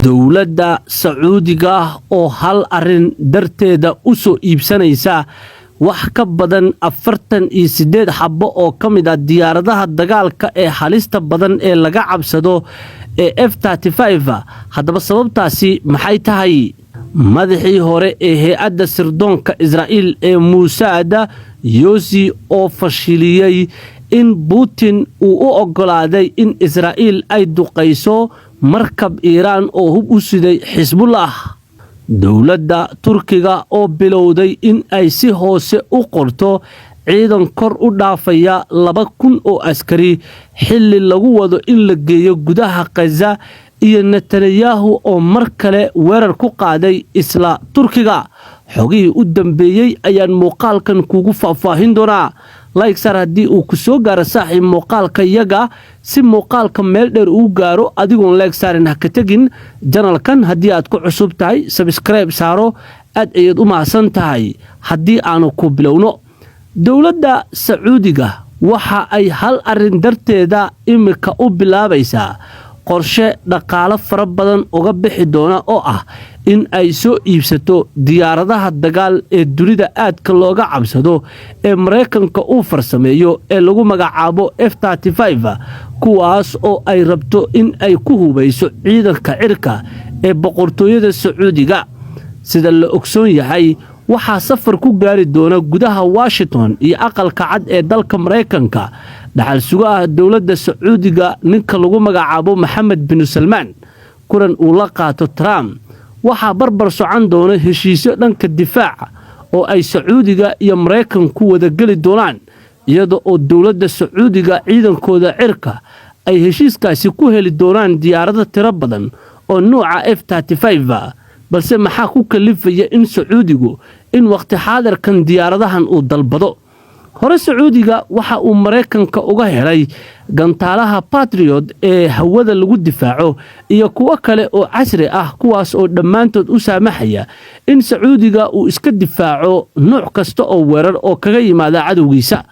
dowladda Sacuudiga oo hal arin darteeda u soo iibsanaysa wax ka badan 48 xabbo oo kamid ah diyaaradaha dagaalka ee halista badan ee laga cabsado ee F-35 haddaba sababtaasi maxay tahay madaxii hore ee hay'adda sirdoonka Israa'iil ee Mossad Yossi oo fashiliyay in Putin uu u ogolaaday in Israa'iil ay duqayso markab Iiraan oo hub u siday Xisbullah dowladda Turkiga oo bilowday in ay si hoose u qorto ciidan kor u dhaafaya 2,000 oo askari xilli lagu wado in la geeyo gudaha Gaza iyo Netanyahu oo mar kale weerar ku qaaday isla Turkiga xogii u dambeeyay ayaan muuqaalkan kugu faahfaahin doonaa like sar haddii uu ku soo gaaro saaxiib muuqaalka yaga si muuqaalka meel dheer uu gaaro adigoon like saarin ha ka tagin channelkan haddii aad ku cusub tahay subscribe saaro aad ayaad u mahadsan tahay haddii aanu ku bilowno dowladda Sacuudiga waxa ay hal arin darteeda imika u bilaabaysaa qorshe dhaqaale fara badan uga bixi doona oo ah in ay soo iibsato diyaaradaha dagaal ee dunida aadka looga cabsado ee Mareykanka uu farsameeyo ee lagu magacaabo F-35 kuwaas oo ay rabto in ay ku hubayso ciidanka cirka ee boqortooyada Sacuudiga sida la ogsoon yahay waxaa safar ku gaari doona gudaha Washington iyo aqalka cad ee dalka Mareykanka dhaxal sugaha dowladda Sacuudiga ninka lagu magacaabo Mohammed bin Salman kulan uu la qaato Trump waxa barbar socon doona heshiisyo dhanka difaaca oo ay Sacuudiga iyo Mareykanku wada gali doonaan iyadoo oo dowladda Sacuudiga ciidankooda cirka ay heshiiskaasi ku heli doonaan diyaarado tiro badan oo nooca F-35 balse maxaa ku kalifaya in Sacuudigu in waqti xaadirkan diyaaradahan uu dalbado hore Sacuudiga waxa uu Mareykanka uga helay gantaalaha Patriot ee hawada lagu difaaco iyo kuwa kale oo casri ah kuwaas oo dhammaantood u saamaxaya in Sacuudiga uu iska difaaco nooc kasta oo weerar oo kaga yimaada cadowgiisa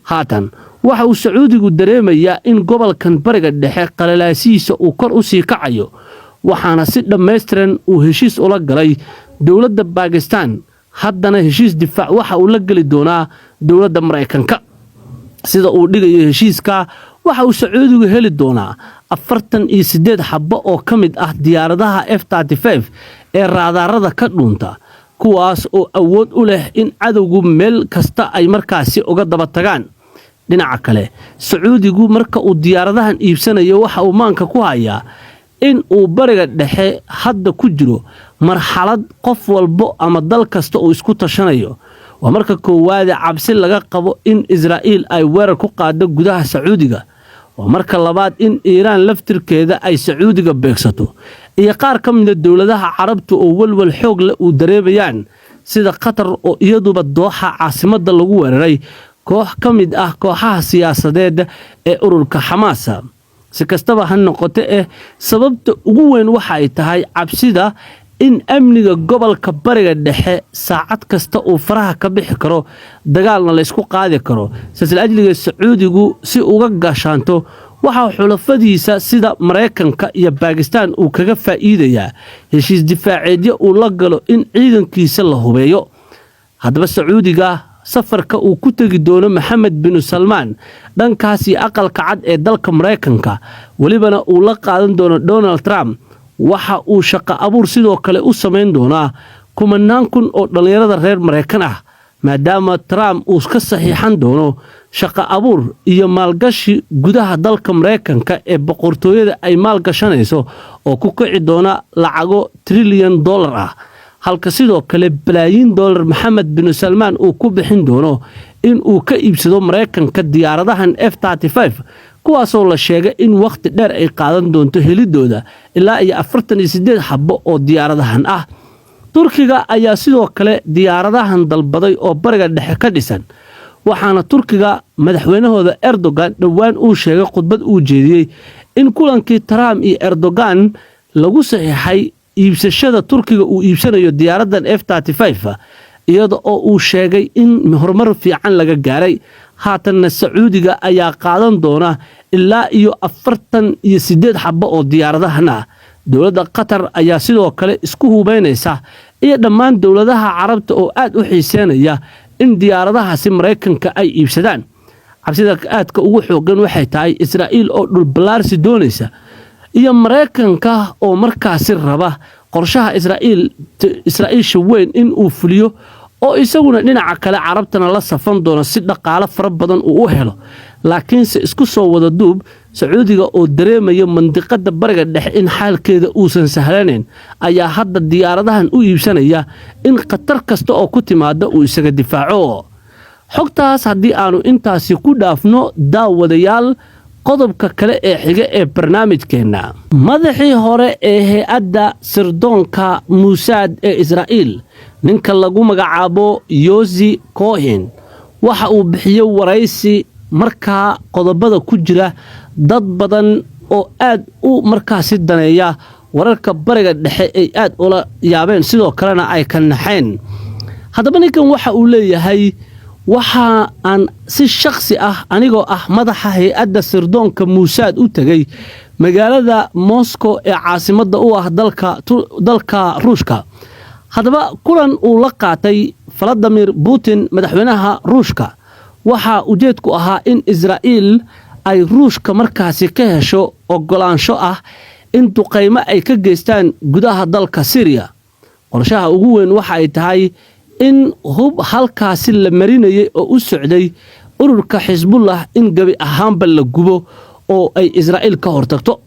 haatan waxa uu Sacuudigu dareemayaa in gobolkan bariga dhexe qalalaasiisa uu kor u sii kacayo waxaana si dhameystiran uu heshiis ula galay dowladda Pakistan haddana heshiis difaac waxa uu la gali doonaa dowladda Mareykanka sida uu dhigayo heshiiska waxa uu Sacuudigu heli doonaa 48 xabbo oo kamid ah diyaaradaha F-35 ee raadarada ka dhunta kuwaas oo awood u leh in cadowgu meel kasta ay markaasi uga daba tagaan dhinaca kale Sacuudigu marka uu diyaaradahan iibsanayo waxa uu maanka ku hayaa in uu bariga dhexe hadda ku jiro marxalad qof walbo ama dal kasta oo isku tashanayo waa marka koowaad cabsi laga qabo in Israa'iil ay weerar ku qaado gudaha Sacuudiga waa marka labaad in Iiraan laftirkeeda ay Sacuudiga beegsato iyo qaar ka mid ah dowladaha Carabta oo walwal xoog leh u dareemayaan sida Qatar oo iyaduba Dooxa caasimadda lagu weeraray koox ka mid ah kooxaha siyaasadeed ee ururka Xamaas si kastaba ha noqotee sababta ugu weyn waxa ay tahay cabsida in amniga gobolka bariga dhexe saacad kasta uu faraha ka bixi karo dagaalna la isku qaadi karo sidoo ajliga Sacuudigu si uga gaashaanto waxa xulafadiisa sida Mareykanka iyo Pakistan uu kaga faa'iideeyaa heshiis difaaceedyo uu la galo in ciidankiisa la hubeeyo haddaba Sacuudiga safarka uu ku tagi doono Mohammed bin Salman dhankaasi aqalka cad ee dalka Mareykanka walibana uu la qaadan doono Donald Trump waxa uu shaqo abuur sidoo kale u sameyn doonaa 10,000 oo dhalinyarada reer Mareykan ah maadaama Trump uu ka saxiixan doono shaqo abuur iyo maalgashi gudaha dalka Mareykanka ee boqortooyada ay maalgashanayso oo ku kici doona lacago $1 trillion ah halka sidoo kale bilaayin dollar Mohammed bin Salman uu ku bixin doono in uu ka iibsado Mareykanka diyaaradahan F-35 kuwaas oo la sheegay in waqti dheer ay qaadan doonto helidooda ilaa 48 xabbo oo diyaaradahan ah Turkiga ayaa sidoo kale diyaaradahan dalbaday oo bariga dhexe ka dhisan waxaana Turkiga madaxweynahooda Erdogan dhawaan uu sheegay khudbad uu jeediyay in kulankii Trump iyo Erdogan lagu saxiixay iibsashada Turkiga uu iibsanayo diyaaradan F-35 iyadoo uu sheegay in horumar fiican laga gaaray haatan Sacuudiga ayaa qaadan doona ilaa 48 xabbo oo diyaaradahan ah dowladda qatar ayaa sidoo kale isku hubeynaysa iyo dhammaan dowladaha carabta oo aad u xiiseynaya in diyaaradahaasi maraykanka ay iibsadaan. cabsida aadka ugu xoogan waxay tahay Israa'iil oo dhul balaarsi doonaysa iyo maraykanka oo markaasi raba qorshaha Israa'iil weyn in uu fuliyo oo isaguna dhinaca kale carabtana la safan doono si dhaqaale fara badan uu u helo. laakiinse isku soo wada duub Sacuudiga oo dareemaya mandiqada bariga dhexe in xaalkeeda uusan sahlanayn ayaa hadda diyaaradahan u iibsanaya in qatar kasta oo ku timaada uu isaga difaaco. xogtaas haddii aanu intaasi ku dhaafno daawadayaal, qodobka kale ee xiga ee barnaamijkeena, madaxii hore ee hay'adda sirdoonka Mossad ee Israa'iil ninka lagu magacaabo Yossi Cohen waxa uu bixiyay waraysi markaa qodobada ku jira dad badan oo aad u markaasi daneeya wararka bariga dhexe ay aad ula yaabeen sidoo kalena ay ka naxeen. haddaba ninkan waxa uu leeyahay waxa aan si shakhsi ah anigoo ah madaxa hay'adda sirdoonka Mossad u tagay magaalada Moscow ee caasimadda u ah dalka Ruushka. haddaba kulan uu la qaatay Vladimir Putin madaxweynaha Ruushka waxa ujeedku ahaa in Israa'iil ay Ruushka markaasi ka hesho ogolaansho ah in duqeymo ay ka geystaan gudaha dalka Syria. qorshaha ugu weyn waxa ay tahay in hub halkaasi la marinayay oo u socday ururka Xisbullah in gabi ahaanba la gubo oo ay Israa'iil ka hortagto.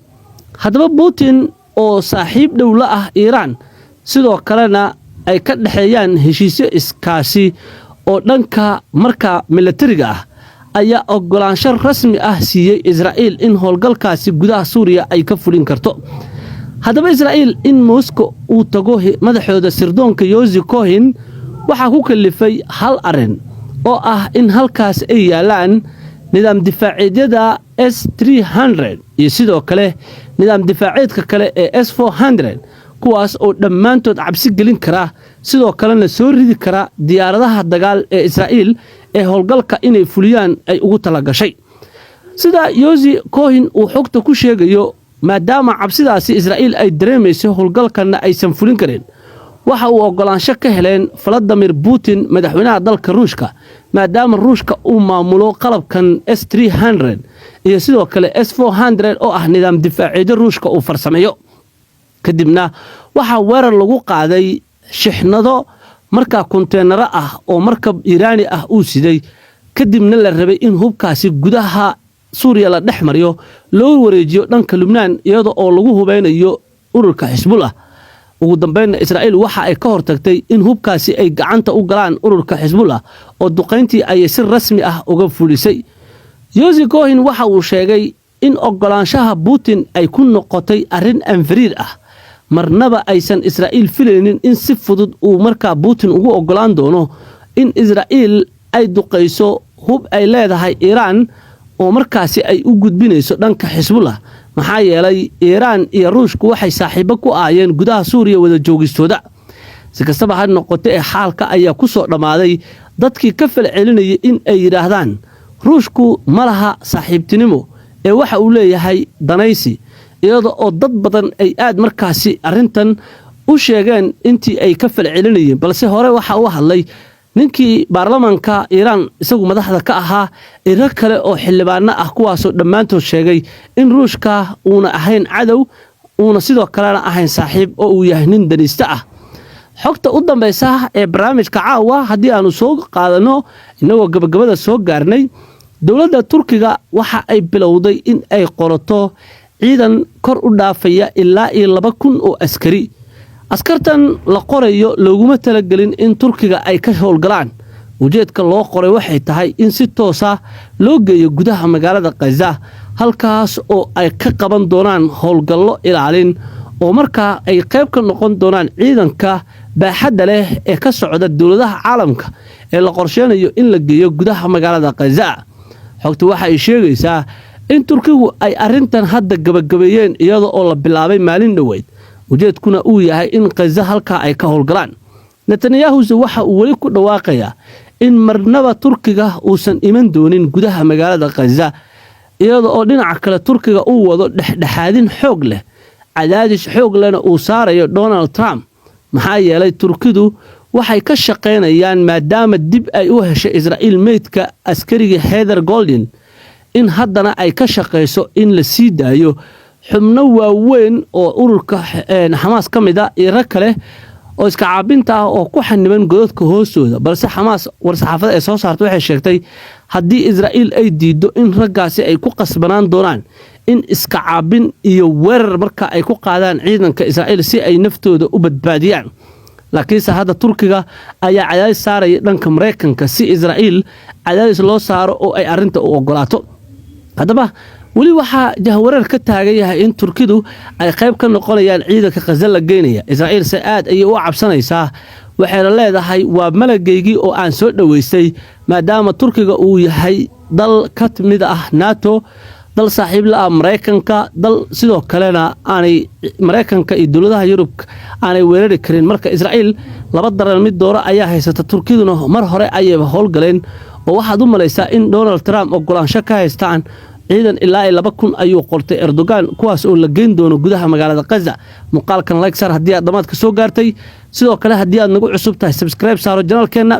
haddaba Putin oo saaxiib dhow la ah Iiraan sidoo kalena ay ka dhaxeeyaan heshiisyo iskaashi oo dhanka marka militariga ah ayaa ogolaansho rasmi ah siiyay Israa'iil in howlgalkaasi gudaha Suuriya ay ka fulin karto. haddaba Israa'iil in Moscow uu tago madaxooda sirdoonka Yossi Cohen waxaa ku kalifay hal arin oo ah in halkaas ay yaalaan nidaam difaaceedyada S-300 iyo sidoo kale nidaam difaaceedka kale ee S-400 kuwaas oo dhammaantood cabsi gelin kara sidoo kalena soo ridi kara diyaaradaha dagaal ee Israa'iil ee howlgalka inay fuliyaan ay ugu talagashay. sida Yossi Cohen uu xogta ku sheegayo, maadaama cabsidaasi Israa'iil ay dareemayso howlgalkana aysan fulin karin, waxa uu ogolaansho ka heleen Vladimir Putin madaxweynaha dalka Ruushka maadaama Ruushka uu maamulo qalabkan S-300 iyo sidoo kale S-400 oo ah nidaam difaaceed Ruushka uu farsameeyo. kadibna waxa weerar lagu qaaday shixnado markaa konteenaro ah oo markab Iiraani ah uu siday, kadibna la rabay in hubkaasi gudaha Suuriya la dhex mariyo loo wareejiyo dhanka Lubnaan iyadoo oo lagu hubeynayo ururka Xisbullah. ugu dambeyn Israa'iil waxa ay ka hortagtay in hubkaasi ay gacanta u galaan ururka Xisbullah oo duqeyntii ay si rasmi ah uga fulisay. Yossi Cohen waxa uu sheegay in ogolaanshaha Putin ay ku noqotay arrin anfariir ah, marnaba aysan Israa'iil filaynin in si fudud uu markaa Putin ugu ogolaan doono in Israa'iil ay duqeyso hub ay leedahay Iiraan oo markaasi ay u gudbinayso dhanka Xisbullah. maxaa yeelay Iiraan iyo Ruushku waxay saaxiibo ku aayeen gudaha Suuriya wada joogistooda. si kastaba ha noqotee xaalka ayaa ku soo dhamaaday dadkii ka falcelinayay in ay yiraahdaan Ruushku ma laha saaxiibtinimo ee waxa uu leeyahay danaysi, iyadoo oo dad badan ay aad markaasi arrintan u sheegeen intii ay ka falcelinayeen. balse hore waxa uu hadlay ninkii baarlamaanka Iiraan isagu madaxda ka ahaa ira kale oo xildhibaano ah kuwaasoo dhammaantood sheegay in Ruushka uuna ahayn cadow uuna sidoo kalena ahayn saaxiib oo uu yahay nin danista ah. xogta u dambaysa ee barnaamijka caawa haddii aanu soo qaadano inagoo gabagabada soo gaarnay, dowladda Turkiga waxa ay bilowday in ay qorato ciidan kor u dhaafaya ilaa 2,000 oo askari. askartan la qorayo looguma talagelin in Turkiga ay ka howlgalaan. ujeedka loo qoray waxay tahay in si toos ah loo geeyo gudaha magaalada Gaza, halkaas oo ay ka qaban doonaan howlgallo ilaalin oo markaa ay qayb ka noqon doonaan ciidanka baaxadda leh ee ka socda dowladaha caalamka ee la qorsheynayo in la geeyo gudaha magaalada Gaza. xogtu waxa ay sheegaysaa in Turkigu ay arrintan hadda gabagabeeyeen iyadoo oo la bilaabay maalin dhaweyd, ujeedkuna uu yahay in Gaza halka ay ka howlgalaan. Netanyahu waxa uu wali ku dhawaaqayaa in marnaba Turkiga uusan iman doonin gudaha magaalada Gaza, iyadoo oo dhinaca kale Turkiga uu wado dhexdhexaadin xoog leh cadaadis xoog lehna uu saarayo Donald Trump maxaa yeelay Turkidu waxay ka shaqeynayaan maadaama dib ay u heshay Israa'iil meydka askariga Heather Golden in haddana ay ka shaqeyso in la sii daayo xubno waaweyn oo ururka Xamaas ka mid ah iyo rag kale oo iska caabinta ah oo ku xaniban godadka hoostooda balse Xamaas war-saxaafada ay soo saartay waxay sheegtay haddii Israa'iil ay diido in raggaasi ay ku qasbanaan doonaan in iska caabin iyo weerar marka ay ku qaadaan ciidanka Israa'iil si ay naftooda u badbaadiyaan laakiinse hadda Turkiga ayaa cadaadis saaraya dhanka Mareykanka si Israa'iil cadaadis loo saaro oo ay arrinta u ogolaato haddaba weli waxaa jahwareer ka taagan yahay in Turkidu ay qayb ka noqonayaan ciidanka Gaza la geynaya Israa'iil si aad ay u cabsanaysaa waxayna leedahay waa malagaygii oo aan soo dhaweystay maadaama Turkiga uu yahay dal ka mid ah NATO dal saaxiib la ah Mareykanka dal sidoo kalena aanay Mareykanka iyo dawladaha Yurub aanay weerari karin marka Israa'iil laba daran mid doora ayaa haysata Turkiduna mar hore ayay howlgaleen oo waxaad u malaysaa in Donald Trump ogolaansho ka haystaan ciidan ilaa 2,000 ayuu qortay Erdogan kuwaas oo la geyn doono gudaha magaalada Gaza muuqaalkan like sar haddii aad dhamaad ka soo gaartay sidoo kale haddii aad nagu cusub tahay subscribe saaro channelkeena